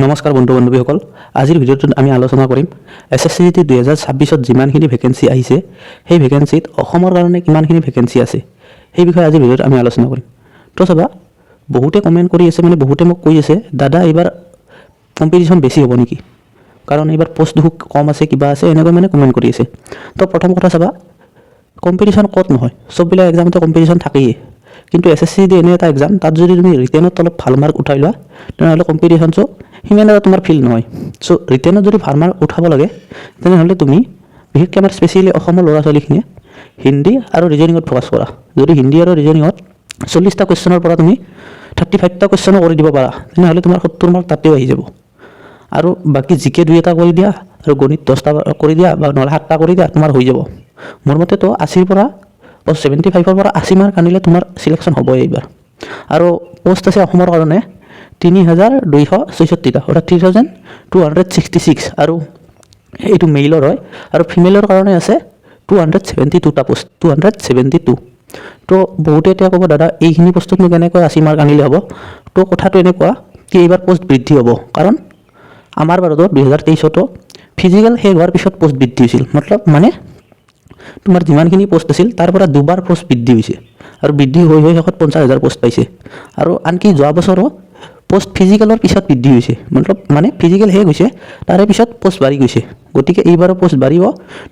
নমস্কাৰ বন্ধু বান্ধৱীসকল, আজিৰ ভিডিঅ'টোত আমি আলোচনা কৰিম SSCT 2026ত যিমানখিনি ভেকেঞ্চি আহিছে সেই ভেকেঞ্চিত অসমৰ কাৰণে কিমানখিনি ভেকেঞ্চি আছে সেই বিষয়ে আজিৰ ভিডিঅ'ত আমি আলোচনা কৰিম। তো চাবা, বহুতে কমেণ্ট কৰি আছে, মানে বহুতে মোক কৈ আছে দাদা এইবাৰ কম্পিটিশ্যন বেছি হ'ব নেকি, কাৰণ এইবাৰ পোষ্ট কম আছে, কিবা আছে, এনেকৈ মানে কমেণ্ট কৰি আছে। তো প্ৰথম কথা চাবা, কম্পিটিশ্যন ক'ত নহয়, চববিলাক এক্সামতে কম্পিটিশ্যন থাকেই, কিন্তু SSCT এনে এটা এক্সাম, তাত যদি তুমি ৰিটেনত অলপ ভাল মাৰ্ক উঠাই লোৱা তেনেহ'লে কম্পিটিশ্যনটো সিমান এটা তোমাৰ ফিল নহয়। চ' ৰিটেনত যদি ভাল মাৰ্ক উঠাব লাগে তেনেহ'লে তুমি বিশেষকৈ আমাৰ স্পেচিয়েলি অসমৰ ল'ৰা ছোৱালীখিনিয়ে হিন্দী আৰু ৰিজনিঙত ফ'কাছ কৰা। যদি হিন্দী আৰু ৰিজনিঙত 40টা কুৱেশ্যনৰ পৰা তুমি 35টা কুৱেশ্যনো কৰি দিব পাৰা তেনেহ'লে তোমাৰ 70 মাৰ্ক তাতেও আহি যাব। আৰু বাকী জিকে 2-এটা কৰি দিয়া আৰু গণিত 10টা কৰি দিয়া বা নহ'লে 7টা কৰি দিয়া, তোমাৰ হৈ যাব। মোৰ মতেতো 80ৰ পৰা 75ৰ পৰা 80 মাৰ্ক আনিলে তোমাৰ চিলেকশ্যন হ'বই এইবাৰ। আৰু পোষ্ট আছে অসমৰ কাৰণে 3266টা, অৰ্থাৎ 3266, আৰু এইটো মেইলৰ হয়। আৰু ফিমেলৰ কাৰণে আছে 272টা পোষ্ট, 272। তো বহুতে এতিয়া ক'ব দাদা এইখিনি পোষ্টতনো কেনেকৈ 80 মাৰ্ক আনিলে হ'ব। তো কথাটো এনেকুৱা কি এইবাৰ পোষ্ট বৃদ্ধি হ'ব, কাৰণ আমাৰ ভাৰতত 2023তো ফিজিকেল শেষ হোৱাৰ পিছত পোষ্ট বৃদ্ধি হৈছিল। মানে তোমাৰ যিমানখিনি পোষ্ট আছিল তাৰ পৰা দুবাৰ পোষ্ট বৃদ্ধি হৈছে, আৰু বৃদ্ধি হৈ শেষত 50,000 পোষ্ট পাইছে। আৰু আনকি যোৱা বছৰো পোষ্ট ফিজিকেলৰ পিছত বৃদ্ধি হৈছে, মানে ফিজিকেল শেষ হৈছে তাৰে পিছত পোষ্ট বাঢ়ি গৈছে। গতিকে এইবাৰো পোষ্ট বাঢ়িব,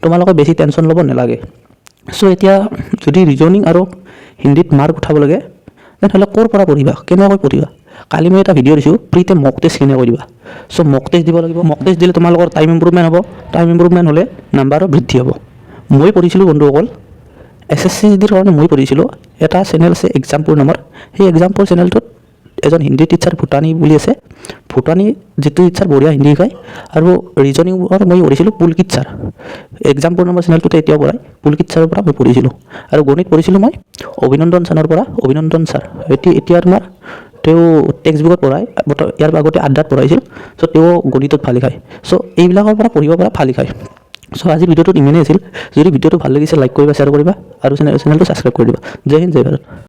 তোমালোকে বেছি টেনশ্যন ল'ব নালাগে। চ' এতিয়া যদি ৰিজনিং আৰু হিন্দীত মাৰ্ক উঠাব লাগে তেনেহ'লে ক'ৰ পৰা পঢ়িবা, কেনেকৈ পঢ়িবা। কালি মই এটা ভিডিঅ' দিছোঁ, ফ্ৰীতে মক টেষ্ট কেনেকৈ দিবা। চ' মক টেষ্ট দিব লাগিব। মক টেষ্ট দিলে তোমালোকৰ টাইম ইম্প্ৰুভমেণ্ট হ'ব, টাইম ইম্প্ৰুভমেণ্ট হ'লে নাম্বাৰো বৃদ্ধি হ'ব। মই পঢ়িছিলোঁ বন্ধুসকল, SSCTৰ কাৰণে মই পঢ়িছিলোঁ, এটা চেনেল আছে এক্সাম্পুল নামৰ। সেই এক্সাম্পুল চেনেলটোত এজন হিন্দী টিচাৰ ভূটানী বুলি আছে, ভূটানী যিটো টিচাৰ বঢ়িয়া হিন্দী শিকায়। আৰু ৰিজনিঙৰ মই পঢ়িছিলোঁ পুলকিত ছাৰ, এক্সাম্পুল নামৰ চেনেলটোতে এতিয়াও পঢ়ায়, পুলকিত ছাৰৰ পৰা মই পঢ়িছিলোঁ। আৰু গণিত পঢ়িছিলোঁ মই অভিনন্দন ছাৰৰ পৰা, অভিনন্দন ছাৰ এতিয়া তোমাৰ তেওঁ টেক্সট বুকত পঢ়ায়, ইয়াৰ আগতে আড্ডাত পঢ়াইছিল। চ' তেওঁ গণিতত ভাল শিকায়। চ' এইবিলাকৰ পৰা পঢ়িব পৰা, ভাল শিকায়। চ' আজি ভিডিঅ'টোত ইমানেই আছিল। যদি ভিডিঅ'টো ভাল লাগিছে লাইক কৰিবা, শ্বেয়াৰ কৰিবা, আৰু চেনেলটো ছাবস্ক্ৰাইব কৰি দিবা। জয় হিন্দ, জয় ভাৰত।